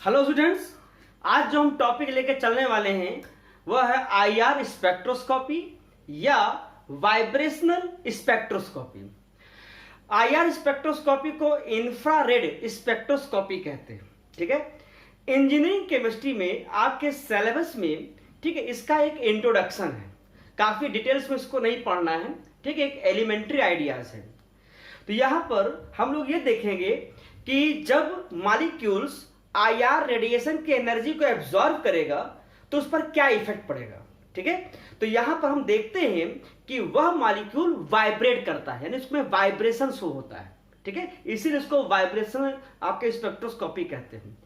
Hello students, आज जो हम टॉपिक लेके चलने वाले हैं वह है आईआर स्पेक्ट्रोस्कोपी या वाइब्रेशनल स्पेक्ट्रोस्कोपी। आईआर स्पेक्ट्रोस्कोपी को इंफ्रारेड स्पेक्ट्रोस्कोपी कहते हैं। ठीक है, इंजीनियरिंग केमिस्ट्री में आपके सिलेबस में, ठीक है, इसका एक इंट्रोडक्शन है। काफी डिटेल्स में इसको नहीं पढ़ना है, ठीक है, एक एलिमेंट्री आइडियाज है। तो यहां पर हम लोग ये देखेंगे कि जब मॉलिक्यूल्स आईआर रेडिएशन की एनर्जी को एब्जॉर्ब करेगा तो उस पर क्या इफेक्ट पड़ेगा। ठीक है, तो यहां पर हम देखते हैं कि वह मॉलिक्यूल वाइब्रेट करता है, यानी उसमें वाइब्रेशन शो होता है। ठीक है, इसीलिए उसको वाइब्रेशन आपके स्पेक्ट्रोस्कोपी कहते हैं।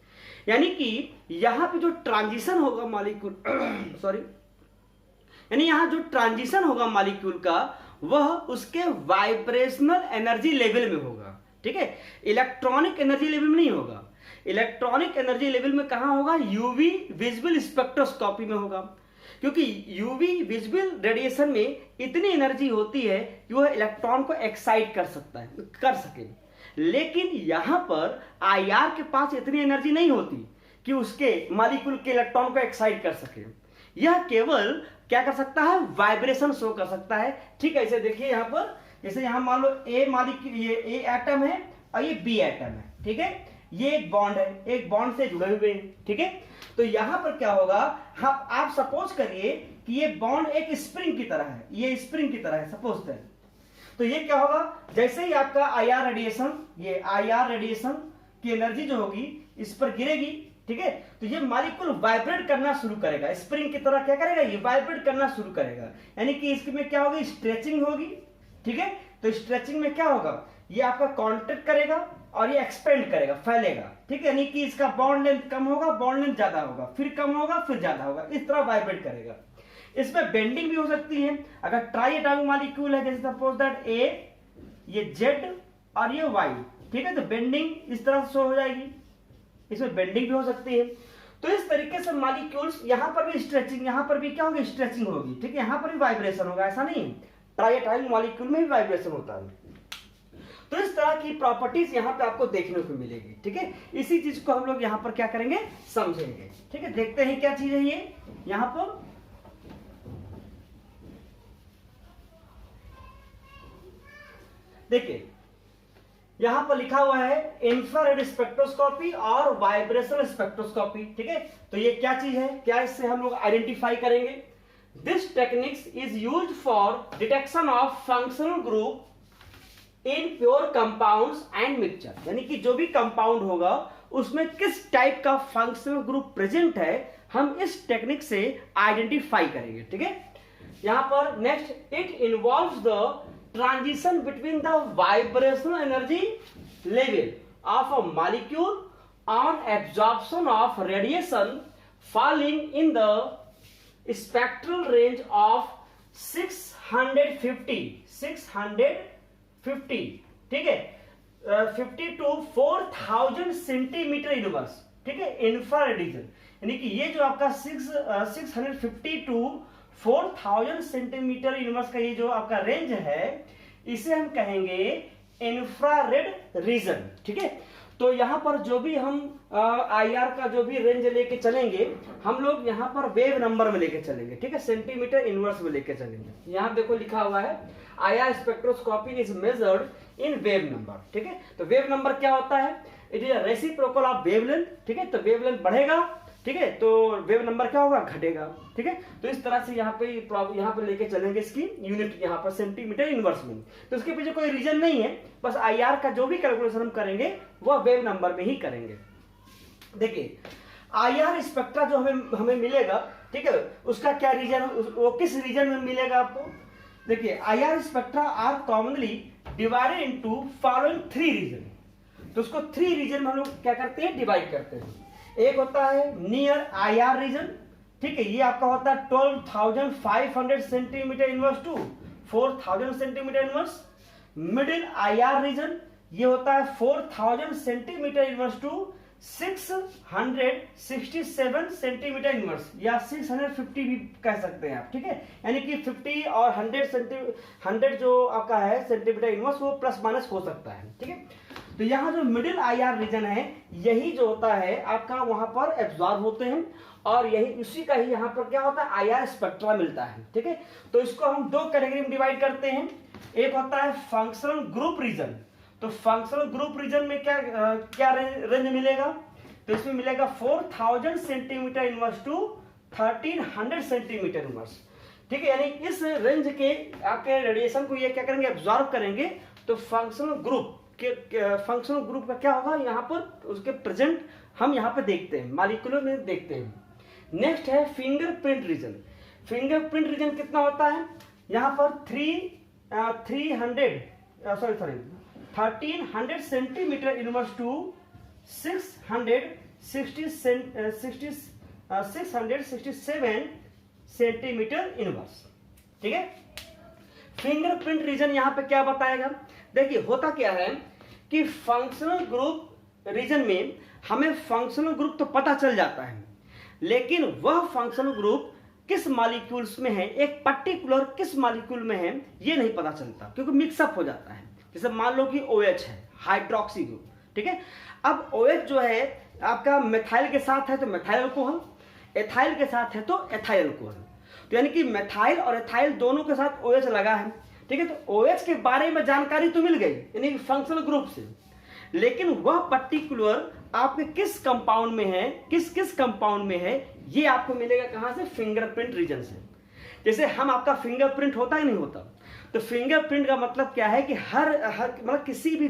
यानी कि यहां पे जो ट्रांजिशन होगा मॉलिक्यूल सॉरी यानी यहां जो ट्रांजिशन होगा मॉलिक्यूल का वह उसके वाइब्रेशनल एनर्जी लेवल में होगा। ठीक है, इलेक्ट्रॉनिक एनर्जी लेवल में नहीं होगा। इलेक्ट्रॉनिक एनर्जी लेवल में कहां होगा? यूवी विजिबल स्पेक्ट्रोस्कोपी में होगा, क्योंकि यूवी विजिबल रेडिएशन में इतनी एनर्जी होती है कि वह इलेक्ट्रॉन को एक्साइट कर सके। लेकिन यहां पर आईआर के पास इतनी एनर्जी नहीं होती कि उसके मॉलिक्यूल के इलेक्ट्रॉन को एक्साइट कर सके। यह केवल क्या कर सकता है? वाइब्रेशन शो कर सकता है। ठीक है, इसे देखिए यहां पर, जैसे यहां मान लो ए मॉलिक्यूल, ये ए एटम है और ये बी एटम है। ठीक है, ये एक बॉन्ड है, एक बॉन्ड से जुड़े हुए हैं। ठीक है, तो यहां पर क्या होगा, आप सपोज करिए कि ये बॉन्ड एक स्प्रिंग की तरह है, ये स्प्रिंग की तरह है सपोज करें। तो ये क्या होगा, जैसे ही आपका आईआर रेडिएशन, ये आईआर रेडिएशन की एनर्जी जो होगी इस पर गिरेगी, ठीक है, तो ये मॉलिक्यूल वाइब्रेट करना शुरू करेगा, स्प्रिंग की तरह क्या करेगा, ये वाइब्रेट करना शुरू करेगा। यानी कि इसमें क्या होगी, स्ट्रेचिंग होगी। ठीक है, तो स्ट्रेचिंग में क्या होगा, ये आपका कॉन्ट्रैक्ट करेगा और ये एक्सपेंड करेगा, फैलेगा। ठीक है, यानी कि इसका बॉन्ड लेंथ कम होगा, बॉन्ड लेंथ ज्यादा होगा, फिर कम होगा, फिर ज्यादा होगा, इस तरह वाइब्रेट करेगा। इसमें बेंडिंग भी हो सकती है। अगर ट्राई एटॉमिक मॉलिक्यूल है, जैसे सपोज दैट ए, ये जेड और ये वाई, ठीक है, तो बेंडिंग इस तरह शो हो जाएगी, इसमें बेंडिंग भी हो सकती है। तो इस तरीके से मॉलिक्यूल्स, यहां पर भी स्ट्रेचिंग, यहां पर भी क्या होगी, स्ट्रेचिंग होगी। ठीक है, यहां पर भी वाइब्रेशन होगा, ऐसा नहीं है, ट्राई एटॉमिक मॉलिक्यूल में भी वाइब्रेशन होता है। तो इस तरह की प्रॉपर्टीज यहां पे आपको देखने को मिलेगी। ठीक है, इसी चीज को हम लोग यहां पर क्या करेंगे, समझेंगे। ठीक है, देखते हैं क्या चीज है ये। यहां पर देखिए, यहां पर लिखा हुआ है इंफ्रारेड स्पेक्ट्रोस्कोपी और वाइब्रेशनल स्पेक्ट्रोस्कोपी। ठीक है, तो ये क्या चीज है, क्या इससे हम लोग आइडेंटिफाई करेंगे? This techniques is used for detection of functional group in pure compounds and mixture. यानी कि जो भी कंपाउंड होगा उसमें किस टाइप का फंक्शनल ग्रुप प्रेजेंट है, हम इस टेक्निक से आइडेंटिफाई करेंगे। ठीक है, यहां पर next, it involves the transition between the vibrational energy level of a molecule on absorption of radiation falling in the spectral range of 650, ठीक है, 50 to 4000 सेंटीमीटर इनवर्स। ठीक है, इंफ्रारेड रीजन, यानी कि ये जो आपका 650 to 4000 सेंटीमीटर इनवर्स का ये जो आपका रेंज है, इसे हम कहेंगे इंफ्रारेड रीजन। ठीक है, तो यहां पर जो भी हम आईआर का जो भी रेंज लेके चलेंगे, हम लोग यहां पर वेव नंबर में लेके चलेंगे। ठीक है, सेंटीमीटर इनवर्स में लेके चलेंगे। यहां देखो लिखा हुआ है IR spectroscopy is measured in wave number. ठीक है, तो वेव नंबर क्या होता है? It is reciprocal of wavelength. ठीक है, तो वेवलेंथ बढ़ेगा, ठीक है, तो वेव नंबर क्या होगा, घटेगा। ठीक है, तो इस तरह से यहाँ पे लेके चलेंगे इसकी यूनिट, यहाँ पर सेंटीमीटर इनवर्स में। तो इसके पीछे कोई रीजन नहीं है, बस आईआर का जो भी कैलकुलेशन हम करेंगे वह वेव नंबर में ही करेंगे। देखिए, आईआर स्पेक्ट्रा जो हमें मिलेगा, ठीक है, उसका क्या रीजन, वो किस रीजन में मिलेगा आपको? देखिए, IR spectra are commonly divided into following 3 region. तो उसको 3 रीजन में हम लोग क्या करते हैं, डिवाइड करते हैं। एक होता है नियर आईआर रीजन, ठीक है, ये आपका होता है 12,500 centimetre inverse to 4000 centimetre inverse. Middle IR region, ये होता है 4000 centimetre inverse to 667 centimetre inverse, या 650 भी कह सकते हैं आप। ठीक है, यानी कि 50 और 100 जो आपका है सेंटीमीटर इनवर्स, वो प्लस माइनस हो सकता है। ठीक है, तो यहाँ जो मिडिल IR रीजन है यही जो होता है आपका वहां पर एब्जॉर्ब होते हैं और यही उसी का ही यहाँ पर क्या होता है IR स्पेक्ट्रा मिलता है। ठीक है, तो इसको हम दो कैटेगरी में डिवाइड करते हैं। एक होता है फंक्शनल ग्रुप रीजन। तो फंक्शनल ग्रुप रीजन में क्या रेंज मिलेगा, तो इसमें मिलेगा 4000 centimetre inverse to 1300 centimetre inverse. ठीक है, यानी इस रेंज के आपके रेडिएशन को ये क्या करेंगे, एब्जॉर्ब करेंगे। तो फंक्शनल ग्रुप का क्या होगा, यहाँ पर उसके प्रेजेंट हम यहाँ पे देखते हैं, मॉलिक्यूलर में देखते हैं। नेक्स्ट है फिंगरप्रिंट रीजन। फिंगरप्रिंट रीजन कितना होता है, यहाँ पर 1300 centimetre inverse to 667 centimetre inverse. ठीक है, फिंगरप्रिंट रीजन यहां पे क्या बताएगा, देखिए होता क्या है कि फंक्शनल ग्रुप रीजन में हमें फंक्शनल ग्रुप तो पता चल जाता है, लेकिन वह फंक्शनल ग्रुप किस मॉलिक्यूल्स में है, एक पर्टिकुलर किस मॉलिक्यूल में है, ये नहीं पता चलता क्योंकि मिक्सअप हो जाता है। जैसे मान लो कि OH है, हाइड्रोक्सी ग्रुप। ठीक है, अब OH जो है आपका मिथाइल के साथ है तो मिथाइल अल्कोहल, एथाइल के साथ है तो एथाइल अल्कोहल। तो यानी कि मिथाइल और एथाइल दोनों के साथ OH लगा है। ठीक है, तो OH के बारे में जानकारी तो मिल गई यानी कि फंक्शनल ग्रुप से, लेकिन वह पर्टिकुलर आपके किस कंपाउंड में है, किस कंपाउंड में है, ये आपको मिलेगा कहां से, फिंगरप्रिंट रीजन से। जैसे हम आपका फिंगरप्रिंट होता ही नहीं होता, तो फिंगरप्रिंट का मतलब क्या है कि हर मतलब किसी भी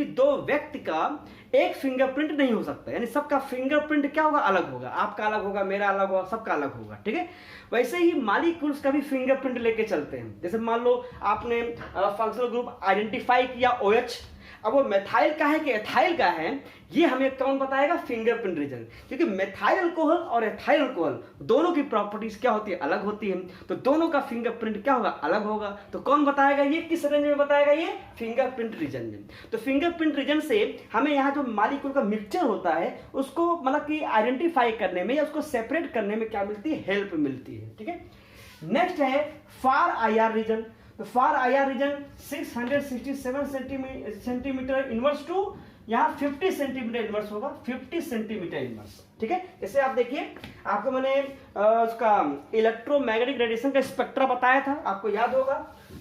दो व्यक्ति का एक फिंगरप्रिंट नहीं हो सकता, यानी सबका फिंगरप्रिंट क्या होगा, अलग होगा। आपका अलग होगा, मेरा अलग होगा, सबका अलग होगा। ठीक है, वैसे ही मॉलिक्यूल्स का भी फिंगरप्रिंट लेके चलते हैं। जैसे मान लो आपने फंक्शनल ग्रुप आइडेंटिफाई किया OH, अब वो मेथाइल का है कि एथाइल का है, ये हमें कौन बताएगा, फिंगरप्रिंट रीजन। क्योंकि मेथाइल अल्कोहल और एथाइल अल्कोहल दोनों की प्रॉपर्टीज क्या होती है, अलग होती है, तो दोनों का फिंगरप्रिंट क्या होगा, अलग होगा। तो कौन बताएगा, ये किस रेंज में बताएगा, ये फिंगरप्रिंट रीजन में। तो फिंगरप्रिंट रीजन से हमें यहाँ जो मॉलिक्यूल का मिक्सचर होता है उसको मतलब कि आइडेंटिफाई करने में या उसको सेपरेट करने में क्या मिलती है, हेल्प मिलती है। ठीक है, नेक्स्ट है फार IR रीजन। तो far IR region 667 centimetre inverse to यहाँ 50 सेंटीमीटर इनवर्स होगा, 50 सेंटीमीटर इनवर्स। ठीक है, जैसे आप देखिए, आपको मैंने उसका इलेक्ट्रोमैग्नेटिक रेडिएशन का स्पेक्ट्रा बताया था, आपको याद होगा।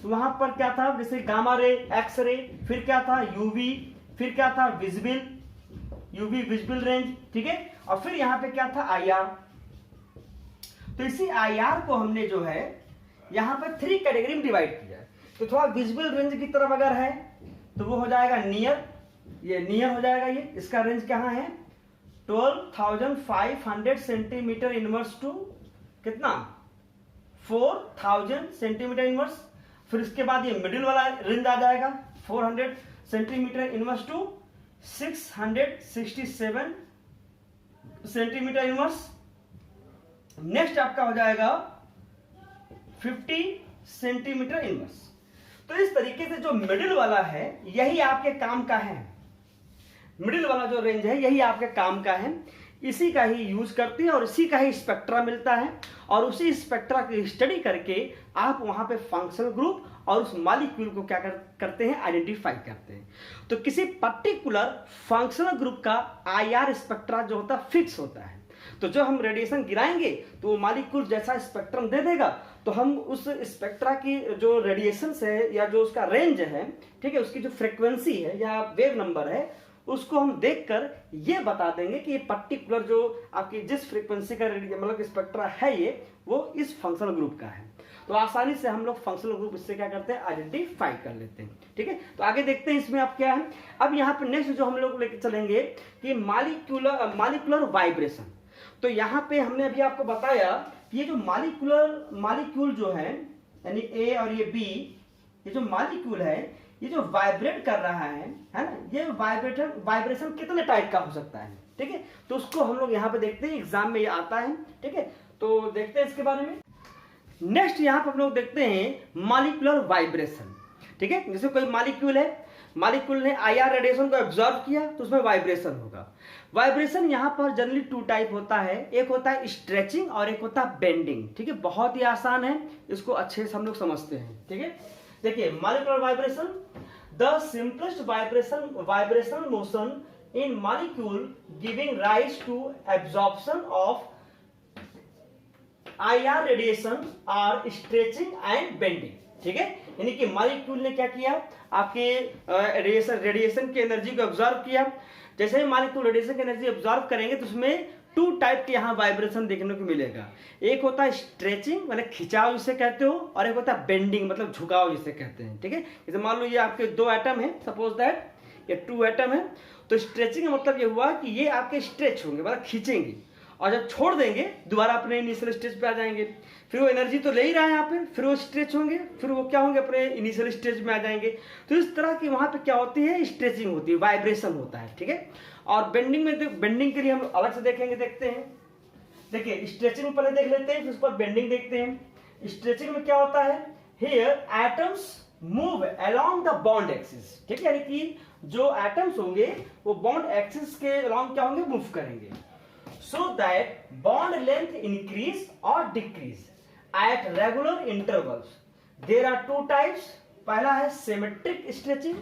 तो वहां पर क्या था, जैसे गामा रे, एक्स रे, फिर क्या था UV, फिर क्या था UV विजिबल रेंज। ठीक है, और फिर यहाँ पे क्या था IR। तो इसी IR को हमने जो है यहाँ पर 3 कैटेगरी में डिवाइड किया है। तो थोड़ा विजिबल रेंज की तरफ अगर है तो वो हो जाएगा नियर, ये नियर हो जाएगा। ये इसका रेंज कहाँ है, 12,500 सेंटीमीटर इनवर्स टू कितना, 4,000 सेंटीमीटर इनवर्स। फिर इसके बाद ये मिडिल वाला रेंज आ जाएगा 400 centimetre inverse to 667 centimetre inverse. Next आपका हो जाएगा 50 सेंटीमीटर इनवर्स। तो इस तरीके से जो मिडिल वाला है यही आपके काम का है, मिडिल वाला जो रेंज है यही आपके काम का है, इसी का ही यूज करते हैं और इसी का ही स्पेक्ट्रा मिलता है। और उसी स्पेक्ट्रा की स्टडी करके आप वहां पे फंक्शनल ग्रुप और उस मॉलिक्यूल को क्या करते हैं, आइडेंटिफाई करते हैं। तो किसी पर्टिकुलर फंक्शनल ग्रुप का IR स्पेक्ट्रा जो होता है फिक्स होता है। तो जो हम रेडिएशन गिराएंगे तो वो मॉलिक्यूल जैसा स्पेक्ट्रम दे देगा, तो हम उस स्पेक्ट्रा की जो रेडिएशन है या जो उसका रेंज है, ठीक है, उसकी जो फ्रीक्वेंसी है या वेव नंबर है, उसको हम देखकर ये बता देंगे कि ये पर्टिकुलर जो आपकी जिस फ्रीक्वेंसी का मतलब स्पेक्ट्रा है ये वो इस फंक्शनल ग्रुप का है। तो आसानी से हम लोग फंक्शनल ग्रुप इससे क्या करते हैं, आइडेंटिफाई कर लेते हैं। ठीक है, तो आगे देखते हैं इसमें आप क्या है। अब यहाँ पे नेक्स्ट जो हम लोग लेके चलेंगे कि मॉलिक्यूलर वाइब्रेशन। तो यहाँ पे हमने अभी आपको बताया कि ये जो मॉलिक्यूल जो है यानी A और ये B, ये जो मॉलिक्यूल है ये जो वाइब्रेट कर रहा है ना, ये वाइब्रेशन कितने टाइप का हो सकता है। ठीक है, तो उसको हम लोग यहाँ पे देखते हैं, एग्जाम में ये आता है। ठीक है, तो देखते हैं इसके बारे में। नेक्स्ट यहाँ पे हम लोग देखते हैं मॉलिक्यूलर वाइब्रेशन। ठीक है, जैसे कोई मॉलिक्यूल है, मॉलिक्यूल ने IR रेडिएशन को एब्जॉर्ब किया तो उसमें वाइब्रेशन होगा। वाइब्रेशन यहाँ पर जनरली 2 टाइप होता है, एक होता है स्ट्रेचिंग और एक होता है बेंडिंग। ठीक है, बहुत ही आसान है, इसको अच्छे से हम लोग समझते हैं। ठीक है, देखिए molecular vibration, the simplest vibrational motion in molecule giving rise to absorption of IR radiation are stretching and bending. ठीक है, यानी कि मॉलिक्यूल ने क्या किया, आपके रेडिएशन की एनर्जी को ऑब्जर्व किया। जैसे ही मॉलिक्यूल रेडिएशन की एनर्जी ऑब्जर्व करेंगे तो उसमें टू टाइप के यहाँ वाइब्रेशन देखने को मिलेगा। एक होता है स्ट्रेचिंग मतलब खिंचाव जिसे कहते हो, और एक होता है बेंडिंग मतलब झुकाव जिसे कहते हैं। ठीक है, जैसे मान लो ये आपके दो एटम है, सपोज दैट ये 2 एटम है, तो स्ट्रेचिंग का मतलब ये हुआ कि ये आपके स्ट्रेच होंगे मतलब खींचेंगे, और जब छोड़ देंगे दोबारा अपने इनिशियल स्टेज पे आ जाएंगे। फिर वो एनर्जी तो ले ही रहा है यहाँ पे, फिर वो स्ट्रेच होंगे, फिर वो क्या होंगे, अपने इनिशियल स्टेज में आ जाएंगे। तो इस तरह की वहां पे क्या होती है, स्ट्रेचिंग होती है, वाइब्रेशन होता है। ठीक है, और बेंडिंग में, बेंडिंग के लिए हम अलग से देखेंगे, देखते हैं। देखिए स्ट्रेचिंग पहले देख लेते हैं, फिर उस पर बेंडिंग देखते हैं। स्ट्रेचिंग में क्या होता है, here atoms move along the bond axis. ठीक है, यानी कि जो एटम्स होंगे वो बॉन्ड एक्सिस के अलोंग क्या होंगे, मूव करेंगे, so that bond length increase or decrease at regular intervals. There are two types. पहला है symmetric stretching.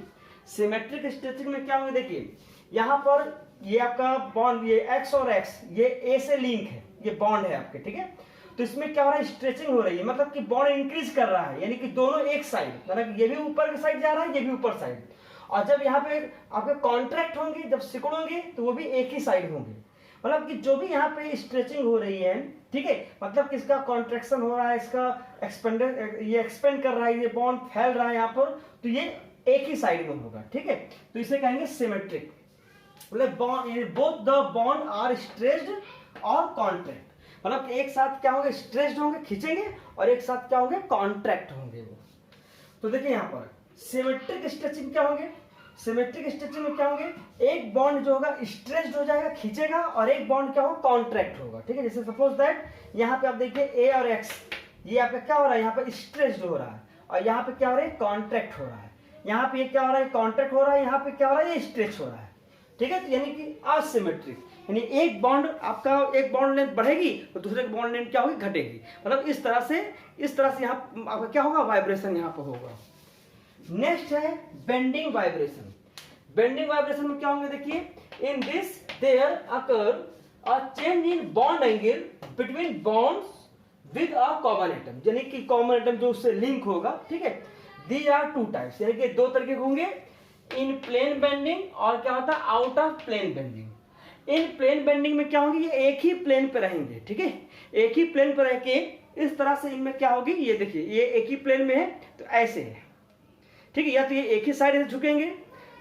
Symmetric stretching में क्या होगा, देखिए यहाँ पर ये आपका बॉन्ड, ये x और x ये A से लिंक है, ये बॉन्ड है आपके। ठीक है, तो इसमें क्या हो रहा है, स्ट्रेचिंग हो रही है, मतलब कि बॉन्ड इंक्रीज कर रहा है, यानी कि दोनों एक साइड, मतलब ये भी ऊपर की साइड जा रहा है, ये भी ऊपर साइड। और जब यहाँ पे आपके कॉन्ट्रैक्ट होंगे, जब सिकुड़ोगे तो वो भी एक ही साइड होंगे, मतलब कि जो भी यहाँ पे स्ट्रेचिंग हो रही है, ठीक है, मतलब कि इसका कॉन्ट्रैक्शन हो रहा है, इसका एक्सपेंड, ये एक्सपेंड कर रहा है, ये बॉन्ड फैल रहा है यहाँ पर, तो ये एक ही साइड में होगा। ठीक है, तो इसे कहेंगे सिमेट्रिक, मतलब both the bond are stretched और कॉन्ट्रैक्ट, मतलब एक साथ क्या होंगे, स्ट्रेच्ड होंगे खींचेंगे, और एक साथ क्या होंगे, कॉन्ट्रैक्ट होंगे वो। तो देखिए यहाँ पर सिमेट्रिक स्ट्रेचिंग क्या होंगे, सिमेट्रिक स्ट्रेचिंग में क्या होंगे, एक बॉन्ड जो होगा स्ट्रेच्ड हो जाएगा, खींचेगा, और एक बॉन्ड क्या होगा, कॉन्ट्रैक्ट होगा। ठीक है, जैसे सपोज दैट यहाँ पे आप देखिए ए और एक्स, ये आपका क्या हो रहा है, यहाँ पे स्ट्रेच्ड हो रहा है, और यहाँ पे क्या हो रहा है, कॉन्ट्रैक्ट हो रहा है। यहाँ पे क्या हो रहा है, कॉन्ट्रैक्ट हो रहा है, यहाँ पे क्या हो रहा है, ये स्ट्रेच हो रहा है। ठीक है, तो यानी कि असिमेट्रिक, यानी एक बॉन्ड आपका, एक बॉन्ड लेंथ बढ़ेगी तो दूसरे की बॉन्ड लेंथ क्या होगी, घटेगी, मतलब इस तरह से यहाँ आपका क्या होगा, वाइब्रेशन यहाँ पर होगा। नेक्स्ट है बेंडिंग वाइब्रेशन। बेंडिंग वाइब्रेशन में क्या होंगे, देखिए in this there occur a change in bond angle between bonds with a common atom, यानी कि कॉमन एटम जो उससे लिंक होगा। ठीक है, दीज आर टू टाइप्स, यानी कि दो तरीके होंगे, इन प्लेन बेंडिंग और क्या होता है, out of plane bending. In plane bending में क्या होंगे, ये एक ही प्लेन पे रहेंगे। ठीक है, एक ही प्लेन पे रह के इस तरह से इनमें क्या होगी, ये देखिए ये एक ही प्लेन में है तो ऐसे है। ठीक है, या तो ये एक ही साइड से झुकेंगे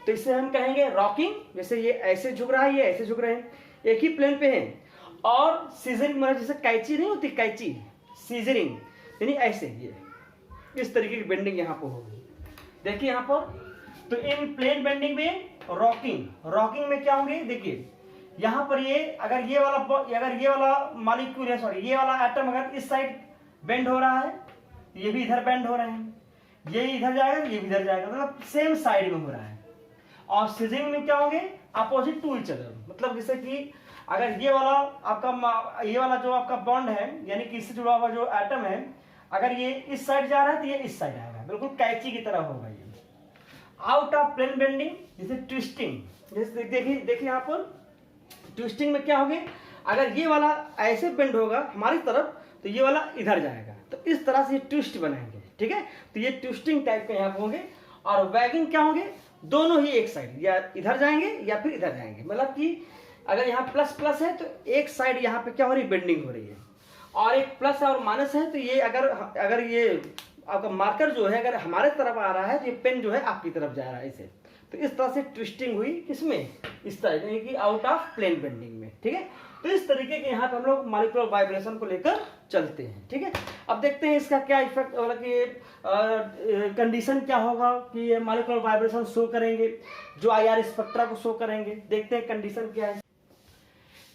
तो इसे हम कहेंगे रॉकिंग, जैसे ये ऐसे झुक रहा है, ये ऐसे झुक रहे हैं, एक ही प्लेन पे हैं। और सीजरिंग मतलब जैसे कैची नहीं होती, कैची सीजरिंग, यानी ऐसे ये इस तरीके की बेंडिंग यहाँ पर होगी। देखिए यहाँ पर, तो इन प्लेन बेंडिंग में रॉकिंग में क्या होंगे, देखिए यहाँ पर ये अगर ये वाला मॉलिक्यूल है, सॉरी ये वाला एटम अगर इस साइड बेंड हो रहा है, ये भी इधर बेंड हो रहे हैं, ये इधर जाएगा, ये भी इधर जाएगा, मतलब सेम साइड में हो रहा है। और सीजरिंग में क्या होंगे, अपोजिट टू ईच अदर, मतलब जैसे कि अगर ये वाला आपका, ये वाला जो आपका बॉन्ड है, यानी कि इससे जुड़ा हुआ जो एटम है, अगर ये इस साइड जा रहा है तो ये इस साइड आएगा, बिल्कुल कैची की तरह होगा ये। आउट ऑफ प्लेन बेंडिंग, जैसे ट्विस्टिंग, जैसे देखिए यहाँ पर ट्विस्टिंग में क्या होंगे, अगर ये वाला ऐसे बेंड होगा हमारी तरफ तो ये वाला इधर जाएगा, तो इस तरह से ट्विस्ट बनाएंगे। ठीक है, तो ये ट्विस्टिंग टाइप के यहाँ होंगे। और वैगिंग क्या होंगे, दोनों ही एक साइड, या इधर जाएंगे या फिर इधर जाएंगे, मतलब कि अगर यहाँ प्लस प्लस है तो एक साइड यहाँ पे क्या हो रही है, बेंडिंग हो रही है, और एक प्लस और माइनस है तो ये अगर ये आपका मार्कर जो है अगर हमारे तरफ आ रहा है तो ये पेन जो है आपकी तरफ जा रहा है इसे, तो इस तरह से ट्विस्टिंग हुई किसमें, इस तरह यानी कि आउट ऑफ प्लेन बेंडिंग में। ठीक है, तो इस तरीके के यहाँ पे हम लोग मॉलिक्यूलर वाइब्रेशन को लेकर चलते हैं। ठीक है, अब देखते हैं इसका क्या इफेक्ट, मतलब कि कंडीशन क्या होगा कि ये मॉलिक्यूलर वाइब्रेशन शो करेंगे, जो आईआर स्पेक्ट्रा को शो करेंगे। देखते हैं कंडीशन क्या है।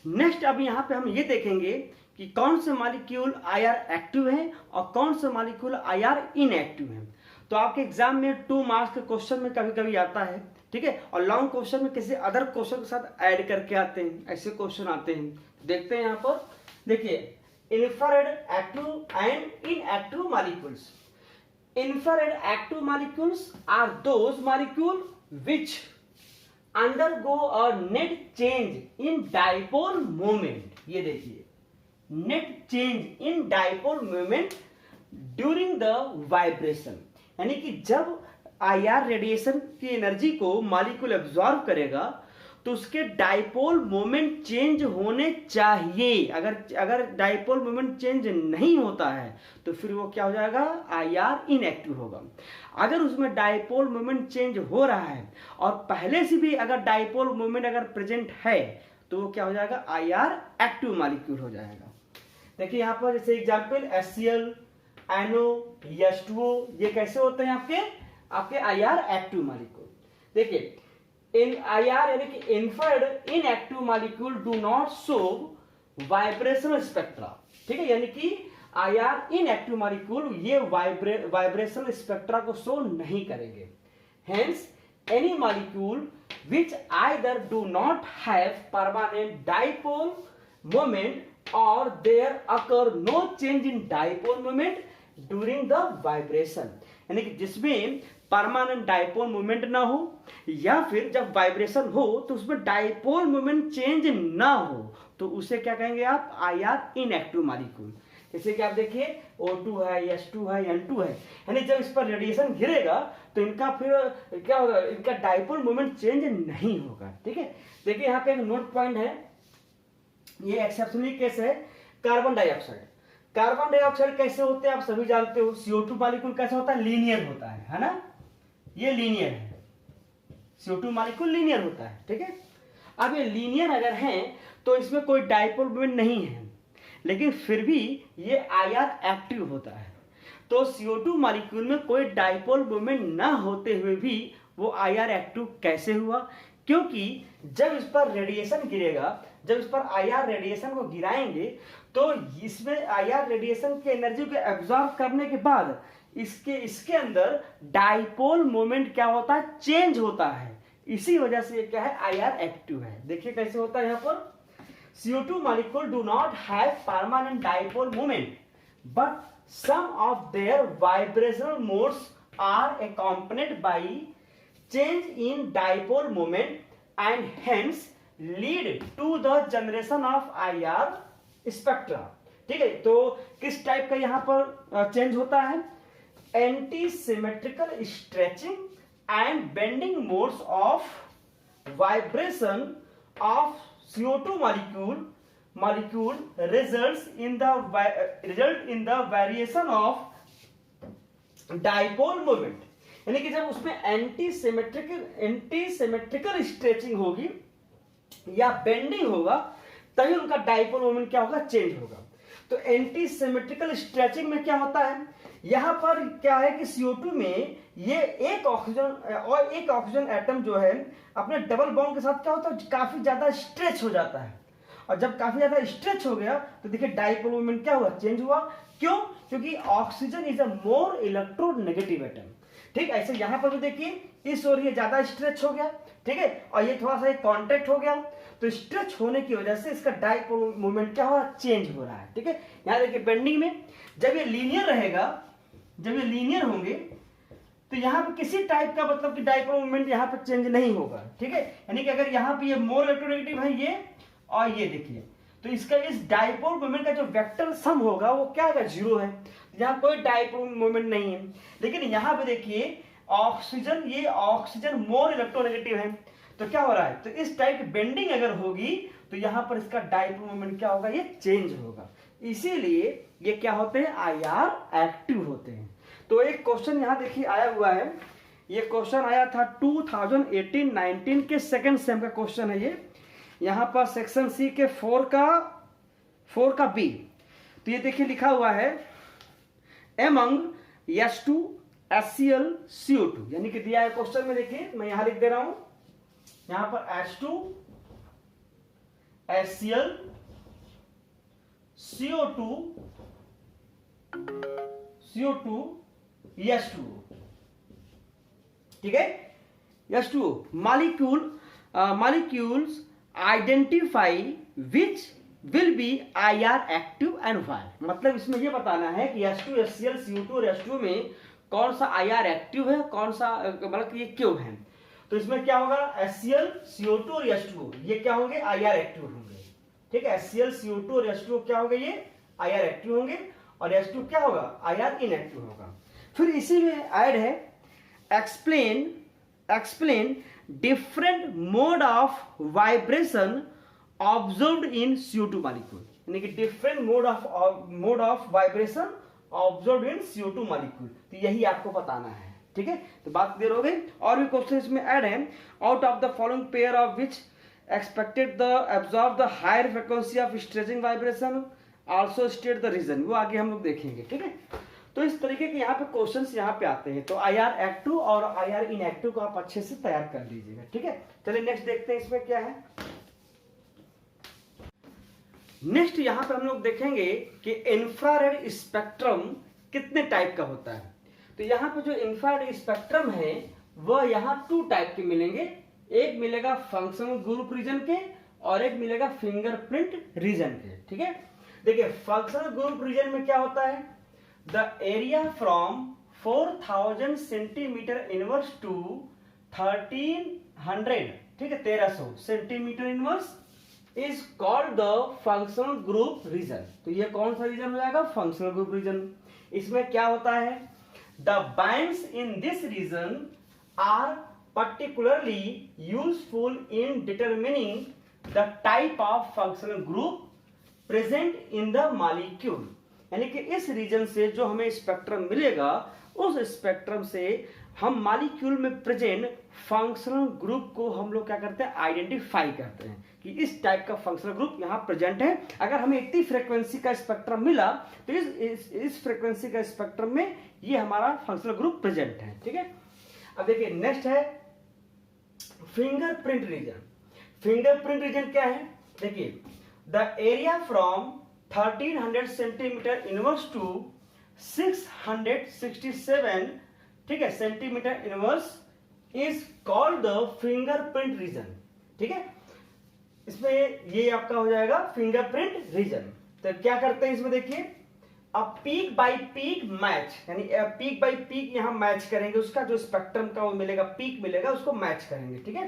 नेक्स्ट अब यहाँ पे हम ये देखेंगे कि कौन से मॉलिक्यूल आईआर एक्टिव है और कौन से मॉलिक्यूल आईआर इनएक्टिव है। तो आपके एग्जाम में 2 मार्क्स के क्वेश्चन में कभी कभी आता है, ठीक है, और लॉन्ग क्वेश्चन में किसी अदर क्वेश्चन के साथ ऐड करके आते हैं, ऐसे क्वेश्चन आते हैं। देखते हैं यहाँ पर, देखिए infrared active and inactive molecules. infrared active molecules are those molecules which undergo a net change in dipole moment. ये देखिए, net change in dipole moment during the vibration, यानी कि जब आईआर रेडिएशन की एनर्जी को मॉलिक्यूल एब्जॉर्ब करेगा तो उसके डाइपोल मोमेंट चेंज होने चाहिए। अगर डाइपोल मोमेंट चेंज नहीं होता है तो फिर वो क्या हो जाएगा, आईआर इनएक्टिव होगा। अगर उसमें डाइपोल मोमेंट चेंज हो रहा है और पहले से भी अगर डाइपोल मोमेंट अगर प्रेजेंट है तो वो क्या हो जाएगा, आईआर एक्टिव मॉलिक्यूल हो जाएगा। देखिए यहाँ पर जैसे एग्जाम्पल HCl, NO, H2O, ये कैसे होते हैं आपके आईआर एक्टिव मॉलिक्यूल। देखिए इन आईआर यानी कि inferred inactive molecule do not show vibrational spectra, ठीक है, यानी कि आईआर इनएक्टिव मॉलिक्यूल ये वाइब्रेशनल स्पेक्ट्रा को शो नहीं करेंगे। Hence any molecule which either do not have permanent dipole moment or there occur no change in dipole moment during the vibration, यानी कि जिसमें परमानेंट डाइपोल मोमेंट ना हो या फिर जब वाइब्रेशन हो तो उसमें डाइपोल मोमेंट चेंज ना हो तो उसे क्या कहेंगे आप, आईआर इनएक्टिव मॉलिक्यूल। जैसे कि आप देखिए O2 है, H2 है, N2 है, यानी जब इस पर रेडिएशन गिरेगा तो इनका फिर क्या होगा, इनका डाइपोल मोमेंट चेंज नहीं होगा। ठीक है, देखिए यहाँ पे एक नोट पॉइंट है, ये एक्सेप्शनल केस है कार्बन डाइऑक्साइड। कार्बन डाइऑक्साइड कैसे होते हैं आप सभी जानते हो, CO2 मॉलिक्यूल कैसा होता है, लीनियर होता है ना, ये लीनियर है, CO2 मॉलिक्यूल लीनियर होता है। ठीक है, अब ये लीनियर अगर है तो इसमें कोई डाइपोल मोमेंट नहीं है, लेकिन फिर भी ये आईआर एक्टिव होता है। तो CO2 मॉलिक्यूल में कोई डाइपोल मोमेंट ना होते हुए भी वो आईआर एक्टिव कैसे हुआ, क्योंकि जब इस पर रेडिएशन गिरेगा, जब इस पर आईआर रेडिएशन को गिराएंगे तो इसमें आईआर रेडिएशन की एनर्जी को एब्जॉर्ब करने के बाद इसके अंदर डाइपोल मोमेंट क्या होता है, चेंज होता है। इसी वजह से क्या है, आईआर एक्टिव है। देखिए कैसे होता है, यहाँ पर CO2 molecule do not have permanent dipole moment, but some of their vibrational modes are accompanied by change in dipole moment and hence lead to the generation of IR spectra। ठीक है, तो किस टाइप का यहाँ पर change होता है, anti symmetrical stretching and bending modes of vibration of CO2 molecule results in the variation of dipole moment, यानी कि जब उसमें एंटी सिमेट्रिकल स्ट्रेचिंग होगी या बेंडिंग होगा तभी उनका डाइपोल मोमेंट क्या होगा, चेंज होगा। तो एंटी सिमेट्रिकल स्ट्रेचिंग में क्या होता है, यहां पर क्या है कि CO2 में ये एक ऑक्सीजन एटम जो है अपने डबल बॉन्ड के साथ क्या होता है, काफी ज्यादा स्ट्रेच हो जाता है, और जब काफी ज्यादा स्ट्रेच हो गया तो देखिए डाइपोल मोमेंट क्या हुआ, चेंज हुआ। क्यों, क्योंकि oxygen is a more electronegative atom. ठीक, ऐसे यहां पर भी देखिए इस ओर ये ज्यादा स्ट्रेच हो गया, ठीक है, और ये थोड़ा सा कॉन्टेक्ट हो गया, तो स्ट्रेच होने की वजह से इसका डाइपोल मोमेंट क्या हो रहा है, चेंज हो रहा है। ठीक है, यहां देखिए बेंडिंग में जब ये लीनियर रहेगा, जब ये लीनियर होंगे तो यहाँ पे किसी टाइप का मतलब कि डाइपोल मोमेंट यहाँ पे चेंज नहीं होगा। ठीक है, यानी कि अगर यहाँ पे ये मोर इलेक्ट्रोनेगेटिव है ये और ये देखिए, तो इसका इस डाइपोल मोमेंट का जो वेक्टर सम होगा वो क्या होगा, 0 है, यहाँ कोई डाइपोल मोमेंट नहीं है। लेकिन यहाँ पे देखिए ऑक्सीजन, ये ऑक्सीजन मोर इलेक्ट्रोनेगेटिव है, तो क्या हो रहा है, तो इस टाइप की बेंडिंग अगर होगी तो यहाँ पर इसका डाइपोल मोमेंट क्या होगा, ये चेंज होगा। इसीलिए ये क्या होते हैं, आईआर एक्टिव होते हैं। तो एक क्वेश्चन यहाँ देखिए आया हुआ है, ये क्वेश्चन आया था 2018-19 के सेकंड सेम का क्वेश्चन है ये, यहाँ पर सेक्शन सी के 4 का बी। तो ये देखिए लिखा हुआ है एमंग H2 HCl CO2, यानी कि दिया है क्वेश्चन में, देखिए मैं यहां लिख दे रहा हूं, यहां पर H2 HCl CO2 H2O। ठीक है, H2O molecules identify which will be IR active and why। मतलब इसमें ये बताना है कि H2 HCl CO2 और H2O में कौन सा आईआर एक्टिव है, कौन सा मतलब कि ये क्यों है। तो इसमें क्या होगा, HCl, CO2 और H2O ये क्या होंगे, आईआर एक्टिव होंगे। ठीक है, HCl, CO2 और H2O क्या होंगे, ये आईआर एक्टिव होंगे, और H2 क्या होगा, आईआर इनएक्टिव होगा। फिर इसी में ऐड है explain different mode of vibration observed in CO2 molecule, यानी कि different mode of vibration observed in CO2 molecule. तो यही आपको बताना है। ठीक है, तो बात क्लियर हो गई। और भी क्वेश्चन इसमें ऐड है, out of the following pair of which expected the absorb the higher frequency of stretching vibration, also state the reason, वो आगे हम लोग देखेंगे। ठीक है, तो इस तरीके के यहाँ पे क्वेश्चंस यहाँ पे आते हैं। तो आईआर एक्टिव और आईआर इनएक्टिव को आप अच्छे से तैयार कर लीजिएगा। ठीक है, चलिए नेक्स्ट देखते हैं इसमें क्या है। नेक्स्ट यहाँ पे हम लोग देखेंगे कि इंफ्रारेड स्पेक्ट्रम कितने टाइप का होता है। तो यहाँ पे जो इंफ्रारेड स्पेक्ट्रम है वह यहाँ 2 टाइप के मिलेंगे, एक मिलेगा फंक्शनल ग्रुप रीजन के और एक मिलेगा फिंगरप्रिंट रीजन के। ठीक है, देखिए फंक्शनल ग्रुप रीजन में क्या होता है, the area from 4000 centimetre inverse to 1300, ठीक है 1300 centimetre inverse is called the functional group region. तो ये कौन सा रीजन हो जाएगा, फंक्शनल ग्रुप रीजन। इसमें क्या होता है, the bands in this region are particularly useful in determining the type of functional group present in the molecule, यानी कि इस रीजन से जो हमें स्पेक्ट्रम मिलेगा उस स्पेक्ट्रम से हम मॉलिक्यूल में प्रेजेंट फंक्शनल ग्रुप को हम लोग क्या करते हैं, आइडेंटिफाई करते हैं कि इस टाइप का फंक्शनल ग्रुप यहाँ प्रेजेंट है। अगर हमें इतनी फ्रीक्वेंसी का स्पेक्ट्रम मिला तो इस फ्रीक्वेंसी का स्पेक्ट्रम में ये हमारा फंक्शनल ग्रुप प्रेजेंट है। ठीक है, अब देखिए नेक्स्ट है फिंगरप्रिंट रीजन। फिंगरप्रिंट रीजन क्या है, देखिए the area from 1300 centimetre inverse to 667, ठीक है centimetre inverse is called the fingerprint region. ठीक है, इसमें ये आपका हो जाएगा फिंगरप्रिंट रीजन। तो क्या करते हैं इसमें, देखिए अब पीक बाय पीक मैच, यानी पीक बाय पीक यहां मैच करेंगे, उसका जो स्पेक्ट्रम का वो मिलेगा, पीक मिलेगा, उसको मैच करेंगे। ठीक है,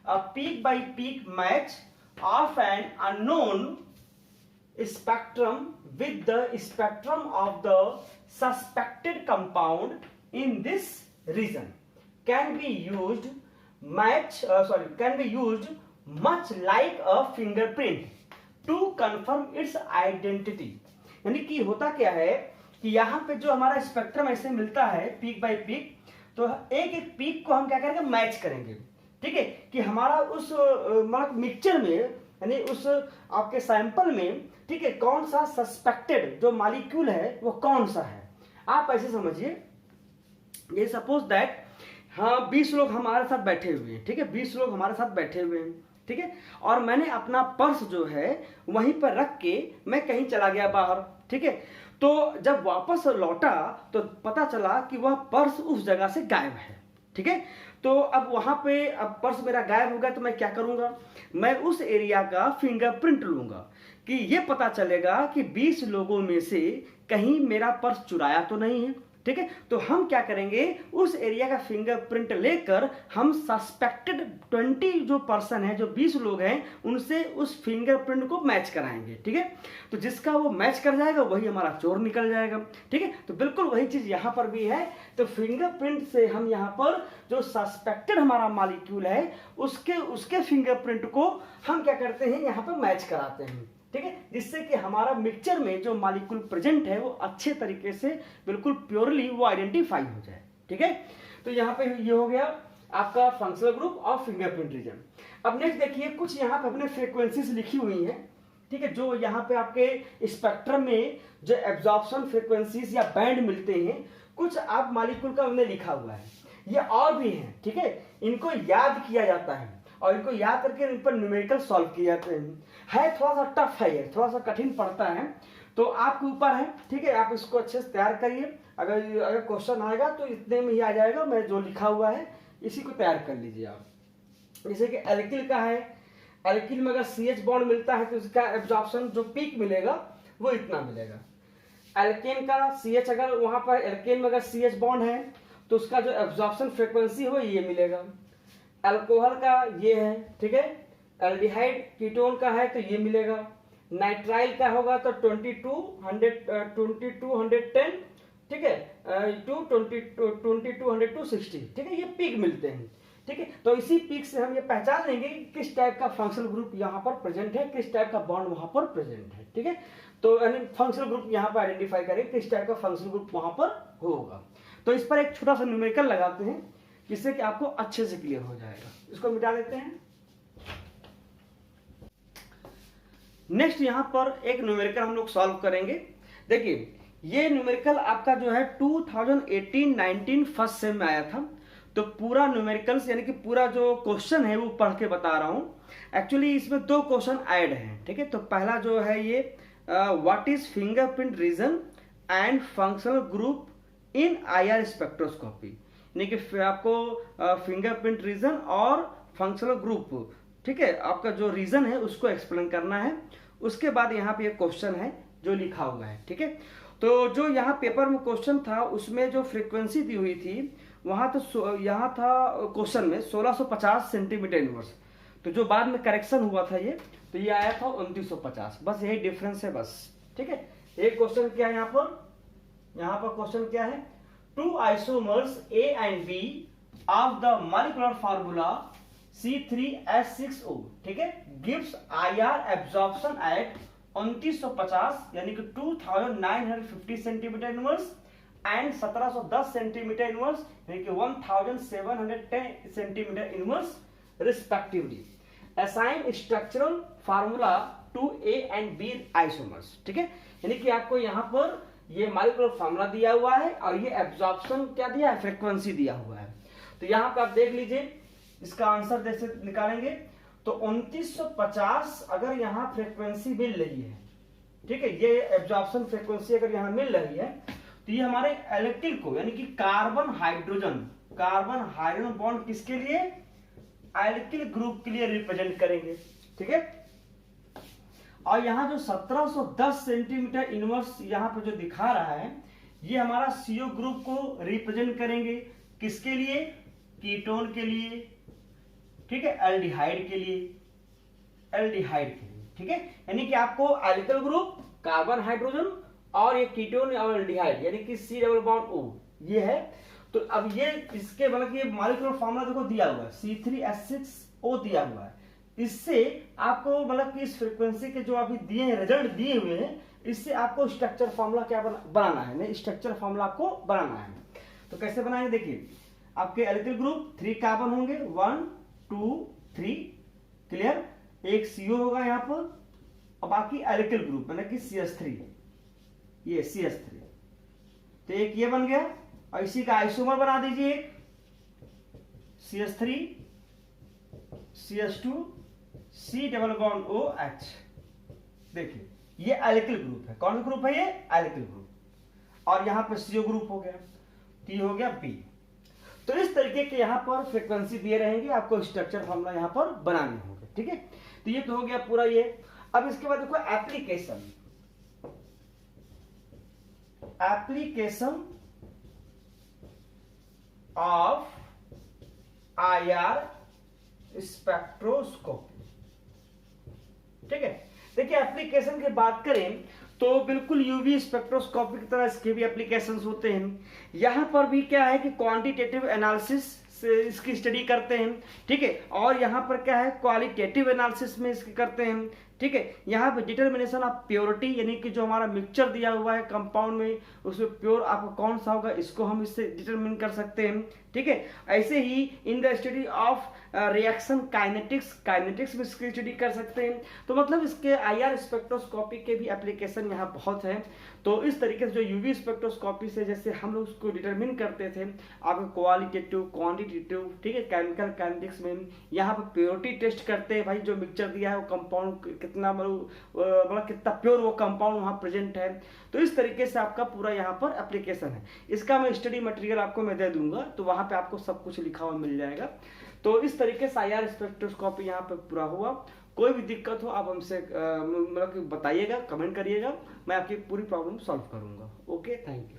peak bye peak match of an unknown spectrum with the spectrum of the suspected compound in this region can be used much like a fingerprint to confirm its identity। यानी कि होता क्या है कि यहाँ पे जो हमारा स्पेक्ट्रम ऐसे मिलता है पीक बाय पीक, तो एक एक पीक को हम क्या करेंगे, मैच करेंगे। ठीक है, कि हमारा उस मतलब मिक्सचर में यानी उस आपके सैंपल में, ठीक है, कौन सा सस्पेक्टेड जो मॉलिक्यूल है वो कौन सा है। आप ऐसे समझिए, ये सपोज दैट हाँ 20 लोग हमारे साथ बैठे हुए हैं। ठीक है, 20 लोग हमारे साथ बैठे हुए हैं। ठीक है, और मैंने अपना पर्स जो है वहीं पर रख के मैं कहीं चला गया बाहर। ठीक है, तो जब वापस लौटा तो पता चला कि वह पर्स उस जगह से गायब है। ठीक है, तो अब वहां पे अब पर्स मेरा गायब हो गया तो मैं क्या करूंगा, मैं उस एरिया का फिंगरप्रिंट लूंगा कि ये पता चलेगा कि 20 लोगों में से कहीं मेरा पर्स चुराया तो नहीं है। ठीक है, तो हम क्या करेंगे, उस एरिया का फिंगरप्रिंट लेकर हम सस्पेक्टेड 20 जो पर्सन है, जो 20 लोग हैं, उनसे उस फिंगरप्रिंट को मैच कराएंगे। ठीक है, तो जिसका वो मैच कर जाएगा वही हमारा चोर निकल जाएगा। ठीक है, तो बिल्कुल वही चीज यहाँ पर भी है। तो फिंगरप्रिंट से हम यहाँ पर जो सस्पेक्टेड हमारा मॉलिक्यूल है उसके फिंगरप्रिंट को हम क्या करते हैं, यहाँ पर मैच कराते हैं। ठीक है, जिससे कि हमारा मिक्सचर में जो मॉलिक्यूल प्रेजेंट है वो अच्छे तरीके से बिल्कुल प्योरली वो आइडेंटिफाई हो जाए। ठीक है, तो यहाँ पे ये हो गया आपका फंक्शनल ग्रुप और फिंगरप्रिंट रीजन। अब नेक्स्ट देखिए, कुछ यहाँ पे अपने फ्रीक्वेंसीज लिखी हुई हैं। ठीक है, जो यहाँ पे आपके स्पेक्ट्रम में जो एब्जॉर्प्शन फ्रीक्वेंसीज या बैंड मिलते हैं, कुछ आप मॉलिक्यूल का उन्हें लिखा हुआ है, ये और भी है। ठीक है, इनको याद किया जाता है और इनको याद करके इन पर न्यूमेरिकल सॉल्व किए जाते हैं। थोड़ा सा टफ है, थोड़ा सा कठिन पड़ता है, तो आपके ऊपर है। ठीक है, आप इसको अच्छे से तैयार करिए। अगर क्वेश्चन आएगा तो इतने में ही आ जाएगा, मैं जो लिखा हुआ है इसी को तैयार कर लीजिए आप। जैसे कि एल्किल का है, एल्किल में अगर CH बॉन्ड मिलता है तो इसका एब्जॉर्प्शन जो पीक मिलेगा वो इतना मिलेगा। एल्केन का CH, अगर वहां पर एल्केन में अगर CH बॉन्ड है तो उसका जो एब्जॉर्प्शन फ्रीक्वेंसी हो ये मिलेगा। अल्कोहल का ये है, ठीक है। एल्डिहाइड कीटोन का है तो ये मिलेगा। नाइट्राइल का होगा तो 2210, ठीक है, 2260, ठीक है, ये पीक मिलते हैं, ठीक है। तो इसी पीक से हम ये पहचान लेंगे कि किस टाइप का फंक्शनल ग्रुप यहाँ पर प्रेजेंट है, किस टाइप का बॉन्ड वहां पर प्रेजेंट है, ठीक है। तो फंक्शनल ग्रुप यहाँ पर आइडेंटिफाई करें किस टाइप का फंक्शनल ग्रुप वहां पर होगा। तो इस पर एक छोटा सा न्यूमेरिकल लगाते हैं जिससे कि आपको अच्छे से क्लियर हो जाएगा। इसको मिटा देते हैं। नेक्स्ट यहाँ पर एक न्यूमेरिकल हम लोग सॉल्व करेंगे। देखिए ये न्यूमेरिकल आपका जो है 2018-19 फर्स्ट सेम में आया था। तो पूरा न्यूमेरिकल्स यानी कि पूरा जो क्वेश्चन है वो पढ़ के बता रहा हूँ। एक्चुअली इसमें 2 क्वेश्चन ऐड हैं, ठीक है। तो पहला जो है ये what is fingerprint region and functional group in IR spectroscopy, यानी कि आपको फिंगरप्रिंट रीजन और फंक्शनल ग्रुप, ठीक है, आपका जो रीजन है उसको एक्सप्लेन करना है। उसके बाद यहाँ पे एक क्वेश्चन है जो लिखा हुआ है, ठीक है। तो जो यहाँ पेपर में क्वेश्चन था उसमें जो फ्रीक्वेंसी दी हुई थी वहां तो यहाँ था क्वेश्चन में 1650 सेंटीमीटर इनवर्स। तो जो बाद में करेक्शन हुआ था ये, तो ये आया था 2950। बस यही डिफरेंस है बस, ठीक है। एक क्वेश्चन क्या है यहाँ पर क्वेश्चन क्या है, 2 isomers A and B of the molecular formula C3H6O, ठीक है, गिव्स IR एब्जॉर्प्शन एट 2950 यानी कि 2950 centimetre inverse and 1710 centimetre inverse यानी कि 1710 centimetre inverse respectively. Assign structural formula to A and B isomers, ठीक है। यानी कि आपको यहाँ पर ये मॉलिक्यूलर फार्मूला दिया हुआ है और ये एब्जॉर्प्शन क्या दिया है, फ्रीक्वेंसी दिया हुआ है। तो यहाँ पे आप देख लीजिए इसका आंसर जैसे निकालेंगे तो 2950 अगर यहाँ फ्रीक्वेंसी मिल रही है, ठीक है, ये एब्जॉर्प्शन फ्रीक्वेंसी अगर यहाँ मिल रही है तो ये हमारे इलेक्ट्रिक को यानी कि कार्बन हाइड्रोजन बॉन्ड किसके लिए, इलेक्ट्रिक ग्रुप के लिए रिप्रेजेंट करेंगे, ठीक है। और यहाँ जो 1710 सेंटीमीटर इनवर्स यहाँ पे जो दिखा रहा है ये हमारा CO ग्रुप को रिप्रेजेंट करेंगे, किसके लिए, कीटोन के लिए, ठीक है, एल्डिहाइड के लिए, ठीक है। यानी कि आपको एल्किल ग्रुप, कार्बन हाइड्रोजन और ये कीटोन और एल्डिहाइड यानी कि C डबल बॉन्ड O ये है। तो अब ये इसके मतलब ये मॉलिक्यूलर फार्मूला देखो दिया हुआ है, C3H6O दिया हुआ है। इससे आपको मतलब कि इस फ्रीक्वेंसी के जो अभी दिए हैं रिजल्ट दिए हुए हैं, इससे आपको स्ट्रक्चर फार्मूला क्या बनाना है, नहीं स्ट्रक्चर फार्मूला आपको बनाना है। तो कैसे बनाएंगे, देखिए आपके एल्किल ग्रुप 3 कार्बन होंगे, 1 2 3, क्लियर, एक CO होगा यहाँ पर और बाकी एल्किल ग्रुप मतलब कि CH3, ये CH3, तो एक ये बन गया और इसी का आइसोमर बना दीजिए, CH3 CH2 C double bond OH। देखिए ये एल्किल ग्रुप है, कौन सा ग्रुप है ये, एल्किल ग्रुप। और यहाँ पर CO ग्रुप हो गया, तो ये हो गया B। तो इस तरीके के यहाँ पर फ्रीक्वेंसी दिए रहेंगे, आपको स्ट्रक्चर फॉर्मूला यहाँ पर बनाने होंगे, ठीक है। तो ये तो हो गया पूरा ये। अब इसके बाद देखो एप्लीकेशन ऑफ IR स्पेक्ट्रोस्कोपी, ठीक है। देखिए एप्लीकेशन की बात करें तो बिल्कुल यूवी स्पेक्ट्रोस्कोपी की तरह इसके भी एप्लीकेशंस होते हैं। यहां पर भी क्या है कि क्वांटिटेटिव एनालिसिस से इसकी स्टडी करते हैं, ठीक है। और यहां पर क्या है, क्वालिटेटिव एनालिसिस में इसकी करते हैं, ठीक है। यहाँ पे डिटर्मिनेशन ऑफ प्योरिटी यानी कि जो हमारा मिक्सचर दिया हुआ है कंपाउंड में उसमें प्योर आपको कौन सा होगा इसको हम इससे डिटरमिन कर सकते हैं, ठीक है। ऐसे ही in the study of reaction kinetics में इसकी स्टडी कर सकते हैं। तो मतलब इसके IR स्पेक्ट्रोस्कोपी के भी एप्लीकेशन यहाँ बहुत है। तो इस तरीके से जो यूवी स्पेक्ट्रोस्कोपी से जैसे हम लोग उसको डिटरमिन करते थे आपको क्वालिटेटिव क्वांटिटेटिव, ठीक है, केमिकल काइनेटिक्स में यहाँ पर प्योरिटी टेस्ट करते हैं, भाई जो मिक्सचर दिया है वो कंपाउंड कितना मतलब कितना प्योर वो कंपाउंड वहाँ प्रेजेंट है। तो इस तरीके से आपका पूरा यहाँ पर एप्लीकेशन है। इसका मैं स्टडी मटेरियल आपको मैं दे दूंगा, तो वहाँ पे आपको सब कुछ लिखा हुआ मिल जाएगा। तो इस तरीके से IR स्पेक्ट्रोस्कोपी यहाँ पे पूरा हुआ। कोई भी दिक्कत हो आप हमसे मतलब कि बताइएगा, कमेंट करिएगा, मैं आपकी पूरी प्रॉब्लम सॉल्व करूंगा। Okay, thank you.